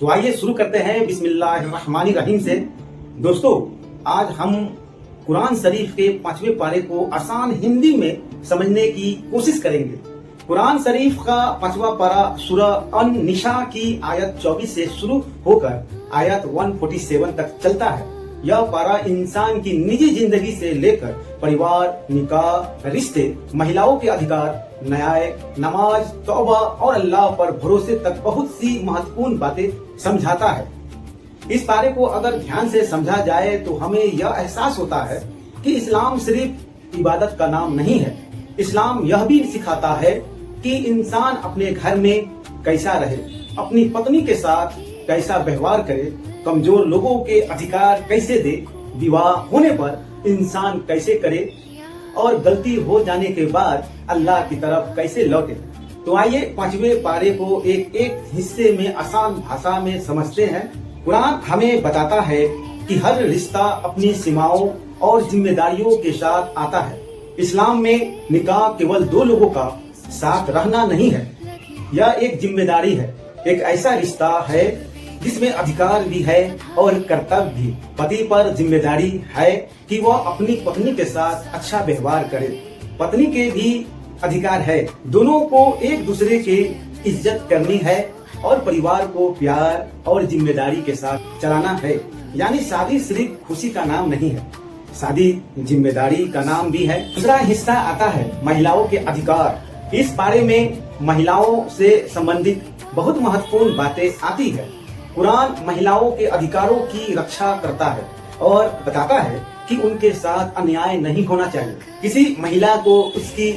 तो आइए शुरू करते हैं बिस्मिल्लाहिर्रहमानिर्रहीम से। दोस्तों, आज हम कुरान शरीफ के 5वें पारे को आसान हिंदी में समझने की कोशिश करेंगे। कुरान शरीफ का 5वां पारा सूरह अन-निसा की आयत 24 से शुरू होकर आयत 147 तक चलता है। यह पारा इंसान की निजी जिंदगी से लेकर परिवार, निकाह, रिश्ते, महिलाओं के अधिकार, न्याय, नमाज, तौबा और अल्लाह पर भरोसे तक बहुत सी महत्वपूर्ण बातें समझाता है। इस पारे को अगर ध्यान से समझा जाए तो हमें यह एहसास होता है कि इस्लाम सिर्फ इबादत का नाम नहीं है। इस्लाम यह भी सिखाता है कि इंसान अपने घर में कैसा रहे, अपनी पत्नी के साथ कैसा व्यवहार करे, कमजोर लोगों के अधिकार कैसे दे, विवाह होने पर इंसान कैसे करे और गलती हो जाने के बाद अल्लाह की तरफ कैसे लौटे। तो आइए 5वें पारे को एक एक हिस्से में आसान भाषा में समझते हैं। कुरान हमें बताता है कि हर रिश्ता अपनी सीमाओं और जिम्मेदारियों के साथ आता है। इस्लाम में निकाह केवल दो लोगों का साथ रहना नहीं है, यह एक जिम्मेदारी है। एक ऐसा रिश्ता है जिसमें अधिकार भी है और कर्तव्य भी। पति पर जिम्मेदारी है कि वह अपनी पत्नी के साथ अच्छा व्यवहार करे। पत्नी के भी अधिकार है, दोनों को एक दूसरे की इज्जत करनी है और परिवार को प्यार और जिम्मेदारी के साथ चलाना है। यानी शादी सिर्फ खुशी का नाम नहीं है, शादी जिम्मेदारी का नाम भी है। दूसरा हिस्सा आता है महिलाओं के अधिकार। इस बारे में महिलाओं से संबंधित बहुत महत्वपूर्ण बातें आती है। कुरान महिलाओं के अधिकारों की रक्षा करता है और बताता है कि उनके साथ अन्याय नहीं होना चाहिए। किसी महिला को उसकी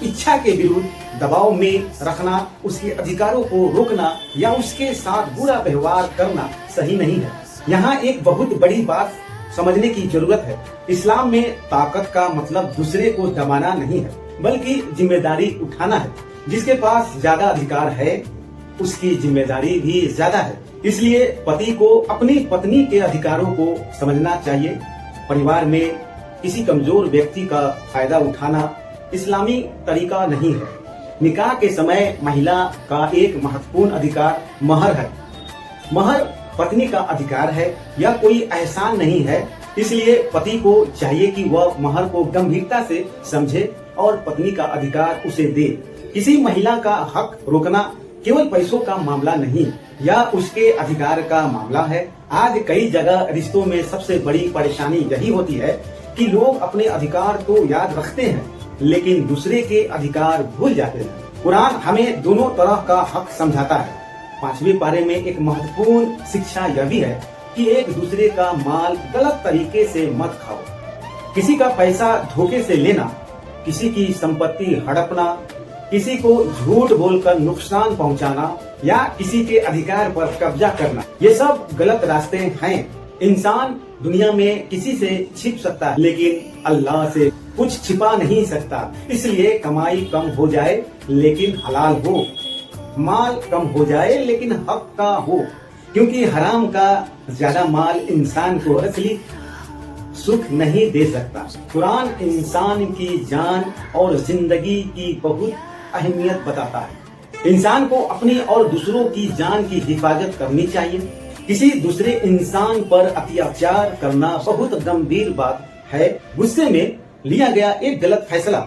इच्छा के विरुद्ध दबाव में रखना, उसके अधिकारों को रोकना या उसके साथ बुरा व्यवहार करना सही नहीं है। यहाँ एक बहुत बड़ी बात समझने की जरूरत है। इस्लाम में ताकत का मतलब दूसरे को दबाना नहीं है, बल्कि जिम्मेदारी उठाना है। जिसके पास ज्यादा अधिकार है उसकी जिम्मेदारी भी ज्यादा है। इसलिए पति को अपनी पत्नी के अधिकारों को समझना चाहिए। परिवार में किसी कमजोर व्यक्ति का फायदा उठाना इस्लामी तरीका नहीं है। निकाह के समय महिला का एक महत्वपूर्ण अधिकार महर है। महर पत्नी का अधिकार है, यह कोई एहसान नहीं है। इसलिए पति को चाहिए कि वह महर को गंभीरता से समझे और पत्नी का अधिकार उसे दे। किसी महिला का हक रोकना केवल पैसों का मामला नहीं या उसके अधिकार का मामला है। आज कई जगह रिश्तों में सबसे बड़ी परेशानी यही होती है कि लोग अपने अधिकार तो याद रखते हैं लेकिन दूसरे के अधिकार भूल जाते हैं। कुरान हमें दोनों तरह का हक समझाता है। 5वें पारे में एक महत्वपूर्ण शिक्षा यह भी है कि एक दूसरे का माल गलत तरीके से मत खाओ। किसी का पैसा धोखे से लेना, किसी की संपत्ति हड़पना, किसी को झूठ बोलकर नुकसान पहुंचाना या किसी के अधिकार पर कब्जा करना, ये सब गलत रास्ते हैं। इंसान दुनिया में किसी से छिप सकता है लेकिन अल्लाह से कुछ छिपा नहीं सकता। इसलिए कमाई कम हो जाए लेकिन हलाल हो, माल कम हो जाए लेकिन हक का हो, क्योंकि हराम का ज्यादा माल इंसान को असली सुख नहीं दे सकता। कुरान इंसान की जान और जिंदगी की बहुत अहमियत बताता है। इंसान को अपनी और दूसरों की जान की हिफाजत करनी चाहिए। किसी दूसरे इंसान पर अत्याचार करना बहुत गंभीर बात है। गुस्से में लिया गया एक गलत फैसला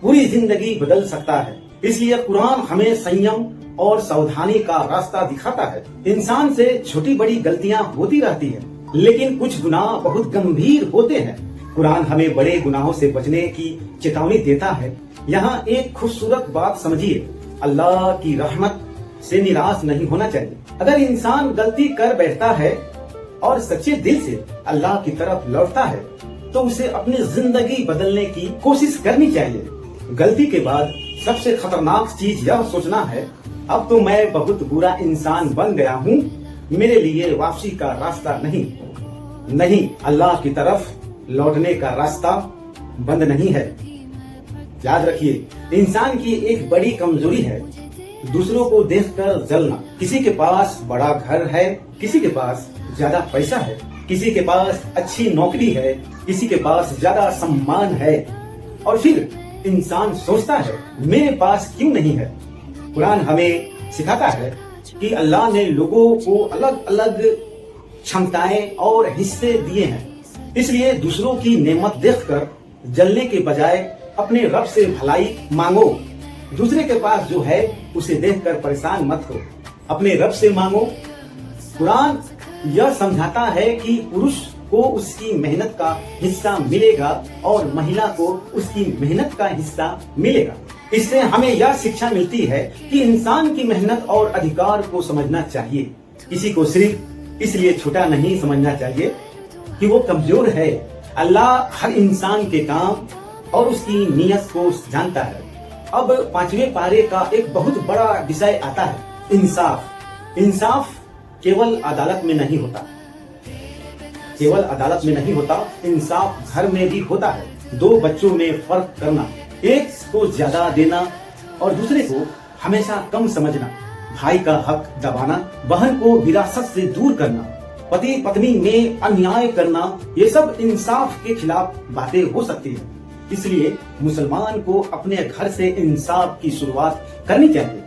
पूरी जिंदगी बदल सकता है। इसलिए कुरान हमें संयम और सावधानी का रास्ता दिखाता है। इंसान से छोटी बड़ी गलतियां होती रहती है लेकिन कुछ गुनाह बहुत गंभीर होते हैं। कुरान हमें बड़े गुनाहों से बचने की चेतावनी देता है। यहाँ एक खूबसूरत बात समझिए, अल्लाह की रहमत से निराश नहीं होना चाहिए। अगर इंसान गलती कर बैठता है और सच्चे दिल से अल्लाह की तरफ लौटता है तो उसे अपनी जिंदगी बदलने की कोशिश करनी चाहिए। गलती के बाद सबसे खतरनाक चीज यह सोचना है, अब तो मैं बहुत बुरा इंसान बन गया हूँ, मेरे लिए वापसी का रास्ता नहीं। अल्लाह की तरफ लौटने का रास्ता बंद नहीं है। याद रखिए, इंसान की एक बड़ी कमजोरी है दूसरों को देखकर जलना। किसी के पास बड़ा घर है, किसी के पास ज्यादा पैसा है, किसी के पास अच्छी नौकरी है, किसी के पास ज्यादा सम्मान है और फिर इंसान सोचता है मेरे पास क्यों नहीं है। कुरान हमें सिखाता है कि अल्लाह ने लोगों को अलग अलग क्षमताएं और हिस्से दिए हैं, इसलिए दूसरों की नेमत देखकर जलने के बजाय अपने रब से भलाई मांगो। दूसरे के पास जो है उसे देखकर परेशान मत हो, अपने रब से मांगो। कुरान यह समझाता है कि पुरुष को उसकी मेहनत का हिस्सा मिलेगा और महिला को उसकी मेहनत का हिस्सा मिलेगा। इससे हमें यह शिक्षा मिलती है कि इंसान की मेहनत और अधिकार को समझना चाहिए। किसी को सिर्फ इसलिए छोटा नहीं समझना चाहिए कि वो कमजोर है। अल्लाह हर इंसान के काम और उसकी नीयत को जानता है। अब 5वें पारे का एक बहुत बड़ा विषय आता है, इंसाफ। इंसाफ केवल अदालत में नहीं होता, केवल अदालत में नहीं होता, इंसाफ घर में भी होता है। दो बच्चों में फर्क करना, एक को ज्यादा देना और दूसरे को हमेशा कम समझना, भाई का हक दबाना, बहन को विरासत से दूर करना, पति पत्नी में अन्याय करना, ये सब इंसाफ के खिलाफ बातें हो सकती हैं। इसलिए मुसलमान को अपने घर से इंसाफ की शुरुआत करनी चाहिए।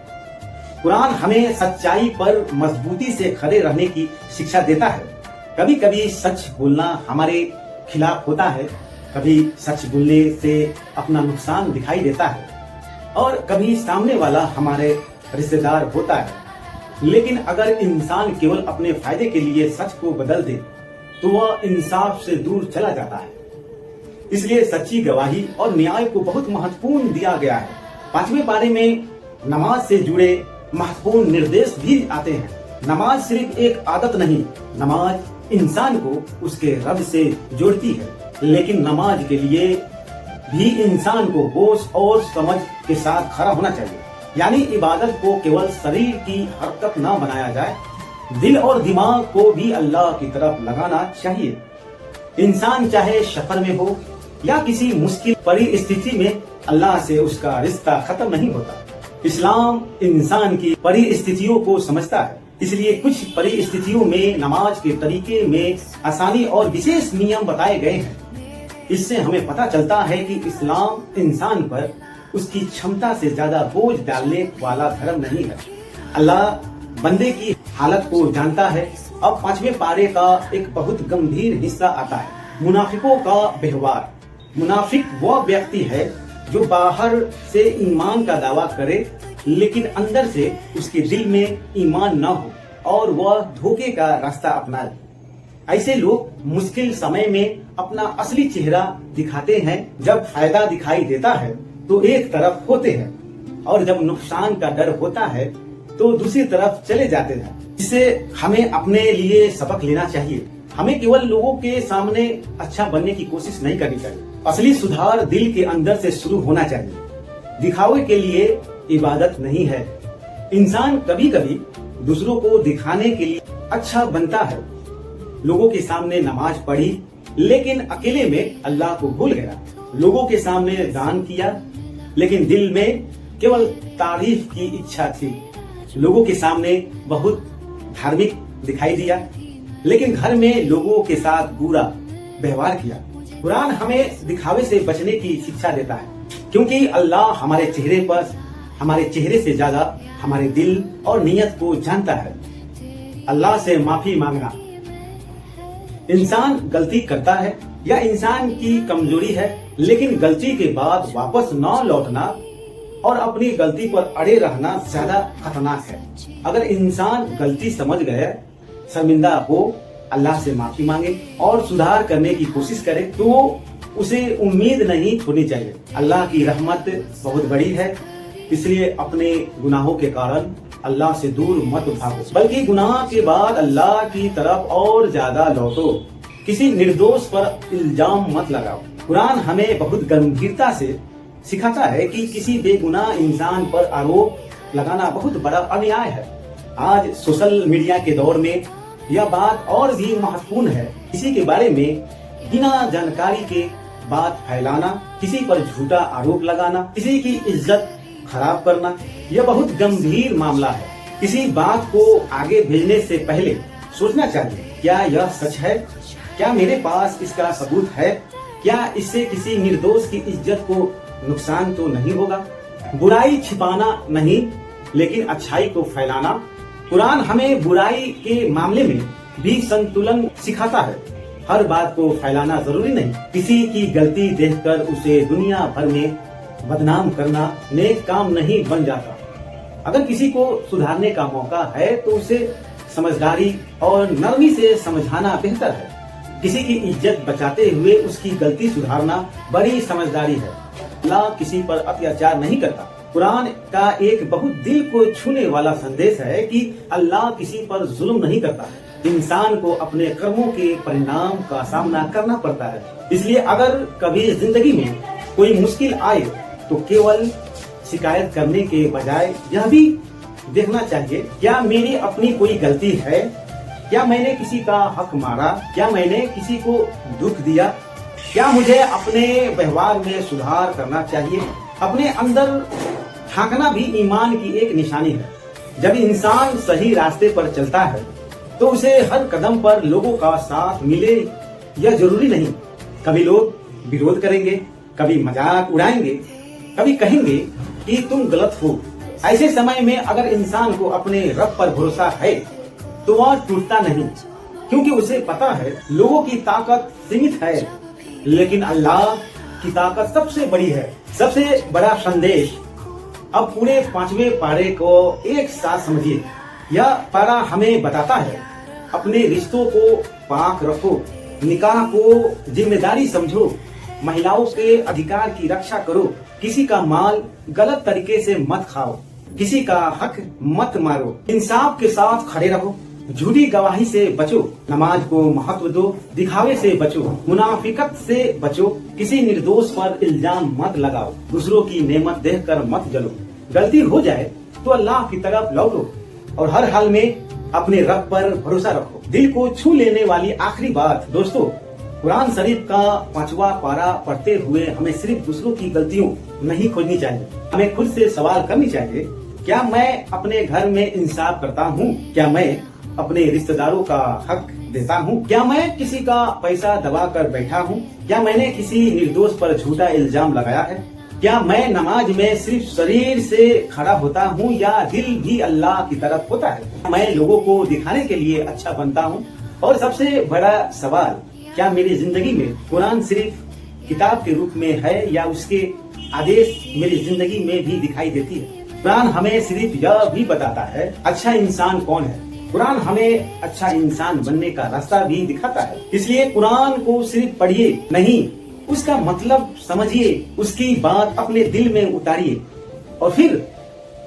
कुरान हमें सच्चाई पर मजबूती से खड़े रहने की शिक्षा देता है। कभी कभी सच बोलना हमारे खिलाफ होता है, कभी सच बोलने से अपना नुकसान दिखाई देता है और कभी सामने वाला हमारे रिश्तेदार होता है। लेकिन अगर इंसान केवल अपने फायदे के लिए सच को बदल दे तो वह इंसाफ से दूर चला जाता है। इसलिए सच्ची गवाही और न्याय को बहुत महत्वपूर्ण दिया गया है। 5वें पारे में नमाज से जुड़े महत्वपूर्ण निर्देश भी आते हैं। नमाज सिर्फ एक आदत नहीं, नमाज इंसान को उसके रब से जोड़ती है। लेकिन नमाज के लिए भी इंसान को होश और समझ के साथ खड़ा होना चाहिए। यानी इबादत को केवल शरीर की हरकत न बनाया जाए, दिल और दिमाग को भी अल्लाह की तरफ लगाना चाहिए। इंसान चाहे सफर में हो या किसी मुश्किल परिस्थिति में, अल्लाह से उसका रिश्ता खत्म नहीं होता। इस्लाम इंसान की परिस्थितियों को समझता है, इसलिए कुछ परिस्थितियों में नमाज के तरीके में आसानी और विशेष नियम बताए गए हैं। इससे हमें पता चलता है कि इस्लाम इंसान पर उसकी क्षमता से ज्यादा बोझ डालने वाला धर्म नहीं है। अल्लाह बंदे की हालत को जानता है। अब 5वें पारे का एक बहुत गंभीर हिस्सा आता है, मुनाफिकों का व्यवहार। मुनाफिक वह व्यक्ति है जो बाहर से ईमान का दावा करे लेकिन अंदर से उसके दिल में ईमान न हो और वह धोखे का रास्ता अपनाए। ऐसे लोग मुश्किल समय में अपना असली चेहरा दिखाते हैं। जब फायदा दिखाई देता है तो एक तरफ होते हैं और जब नुकसान का डर होता है तो दूसरी तरफ चले जाते हैं। इससे हमें अपने लिए सबक लेना चाहिए। हमें केवल लोगों के सामने अच्छा बनने की कोशिश नहीं करनी चाहिए। असली सुधार दिल के अंदर से शुरू होना चाहिए। दिखावे के लिए इबादत नहीं है। इंसान कभी कभी दूसरों को दिखाने के लिए अच्छा बनता है। लोगों के सामने नमाज पढ़ी लेकिन अकेले में अल्लाह को भूल गया। लोगों के सामने दान किया लेकिन दिल में केवल तारीफ की इच्छा थी। लोगों के सामने बहुत धार्मिक दिखाई दिया लेकिन घर में लोगों के साथ बुरा व्यवहार किया। कुरान हमें दिखावे से बचने की शिक्षा देता है, क्योंकि अल्लाह हमारे चेहरे से ज्यादा हमारे दिल और नीयत को जानता है। अल्लाह से माफी मांगना। इंसान गलती करता है या इंसान की कमजोरी है, लेकिन गलती के बाद वापस न लौटना और अपनी गलती पर अड़े रहना ज्यादा खतरनाक है। अगर इंसान गलती समझ गए, शर्मिंदा हो, अल्लाह से माफी मांगे और सुधार करने की कोशिश करे तो उसे उम्मीद नहीं छोड़नी चाहिए। अल्लाह की रहमत बहुत बड़ी है, इसलिए अपने गुनाहों के कारण अल्लाह से दूर मत भागो, बल्कि गुनाह के बाद अल्लाह की तरफ और ज्यादा लौटो। किसी निर्दोष पर इल्जाम मत लगाओ। कुरान हमें बहुत गंभीरता से सिखाता है कि किसी बेगुनाह इंसान पर आरोप लगाना बहुत बड़ा अन्याय है। आज सोशल मीडिया के दौर में यह बात और भी महत्वपूर्ण है। किसी के बारे में बिना जानकारी के बात फैलाना, किसी पर झूठा आरोप लगाना, किसी की इज्जत खराब करना, यह बहुत गंभीर मामला है। किसी बात को आगे भेजने से पहले सोचना चाहिए, क्या यह सच है? क्या मेरे पास इसका सबूत है? क्या इससे किसी निर्दोष की इज्जत को नुकसान तो नहीं होगा? बुराई छिपाना नहीं, लेकिन अच्छाई को फैलाना कुरान हमें बुराई के मामले में भी संतुलन सिखाता है। हर बात को फैलाना जरूरी नहीं। किसी की गलती देखकर उसे दुनिया भर में बदनाम करना नेक काम नहीं बन जाता। अगर किसी को सुधारने का मौका है तो उसे समझदारी और नरमी से समझाना बेहतर है। किसी की इज्जत बचाते हुए उसकी गलती सुधारना बड़ी समझदारी है। अल्लाह किसी पर अत्याचार नहीं करता। कुरान का एक बहुत दिल को छूने वाला संदेश है कि अल्लाह किसी पर जुल्म नहीं करता। इंसान को अपने कर्मों के परिणाम का सामना करना पड़ता है। इसलिए अगर कभी जिंदगी में कोई मुश्किल आए तो केवल शिकायत करने के बजाय यह भी देखना चाहिए, क्या मेरी अपनी कोई गलती है? क्या मैंने किसी का हक मारा? क्या मैंने किसी को दुख दिया? क्या मुझे अपने व्यवहार में सुधार करना चाहिए? अपने अंदर झांकना भी ईमान की एक निशानी है। जब इंसान सही रास्ते पर चलता है तो उसे हर कदम पर लोगों का साथ मिले यह जरूरी नहीं। कभी लोग विरोध करेंगे, कभी मजाक उड़ाएंगे, कभी कहेंगे कि तुम गलत हो। ऐसे समय में अगर इंसान को अपने रब पर भरोसा है तो वह टूटता नहीं, क्योंकि उसे पता है लोगों की ताकत सीमित है लेकिन अल्लाह की ताकत सबसे बड़ी है। सबसे बड़ा संदेश अब पूरे 5वें पारे को एक साथ समझिए। यह पारा हमें बताता है अपने रिश्तों को पाक रखो, निकाह को जिम्मेदारी समझो, महिलाओं के अधिकार की रक्षा करो, किसी का माल गलत तरीके से मत खाओ, किसी का हक मत मारो, इंसाफ के साथ खड़े रहो, झूठी गवाही से बचो, नमाज को महत्व दो, दिखावे से बचो, मुनाफिकत से बचो, किसी निर्दोष पर इल्जाम मत लगाओ, दूसरों की नेमत देखकर मत जलो। गलती हो जाए तो अल्लाह की तरफ लौटो और हर हाल में अपने रब पर भरोसा रखो। दिल को छू लेने वाली आखिरी बात दोस्तों, कुरान शरीफ का 5वां पारा पढ़ते हुए हमें सिर्फ दूसरों की गलतियों नहीं खोजनी चाहिए, हमें खुद से सवाल करनी चाहिए, क्या मैं अपने घर में इंसाफ करता हूँ? क्या मैं अपने रिश्तेदारों का हक देता हूँ? क्या मैं किसी का पैसा दबा कर बैठा हूँ? क्या मैंने किसी निर्दोष पर झूठा इल्जाम लगाया है? क्या मैं नमाज में सिर्फ शरीर से खड़ा होता हूँ या दिल भी अल्लाह की तरफ होता है? मैं लोगों को दिखाने के लिए अच्छा बनता हूँ? और सबसे बड़ा सवाल, क्या मेरी जिंदगी में कुरान सिर्फ किताब के रूप में है या उसके आदेश मेरी जिंदगी में भी दिखाई देती है? कुरान हमें सिर्फ यह भी बताता है अच्छा इंसान कौन है। कुरान हमें अच्छा इंसान बनने का रास्ता भी दिखाता है। इसलिए कुरान को सिर्फ पढ़िए नहीं, उसका मतलब समझिए, उसकी बात अपने दिल में उतारिए और फिर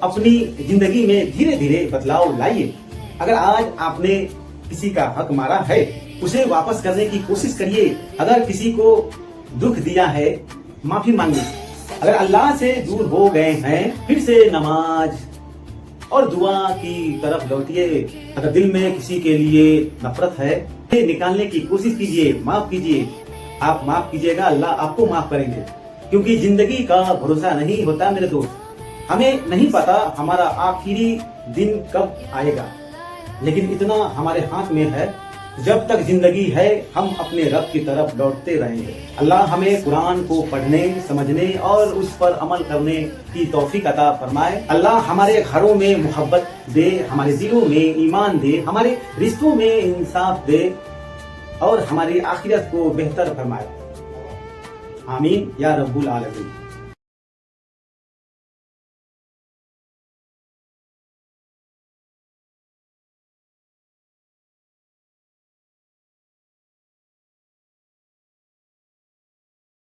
अपनी जिंदगी में धीरे धीरे बदलाव लाइए। अगर आज आपने किसी का हक मारा है उसे वापस करने की कोशिश करिए। अगर किसी को दुख दिया है माफी मांगिए। अगर अल्लाह से दूर हो गए हैं फिर से नमाज और दुआ की तरफ लौटिए। अगर दिल में किसी के लिए नफरत है निकालने की कोशिश कीजिए, माफ कीजिए। आप माफ कीजिएगा, अल्लाह आपको माफ करेंगे, क्योंकि जिंदगी का भरोसा नहीं होता मेरे दोस्त। हमें नहीं पता हमारा आखिरी दिन कब आएगा, लेकिन इतना हमारे हाथ में है, जब तक जिंदगी है हम अपने रब की तरफ लौटते रहेंगे। अल्लाह हमें कुरान को पढ़ने, समझने और उस पर अमल करने की तौफीक अता फरमाए। अल्लाह हमारे घरों में मोहब्बत दे, हमारे दिलों में ईमान दे, हमारे रिश्तों में इंसाफ दे और हमारी आखिरत को बेहतर फरमाए। आमीन या रब्बुल आलमीन।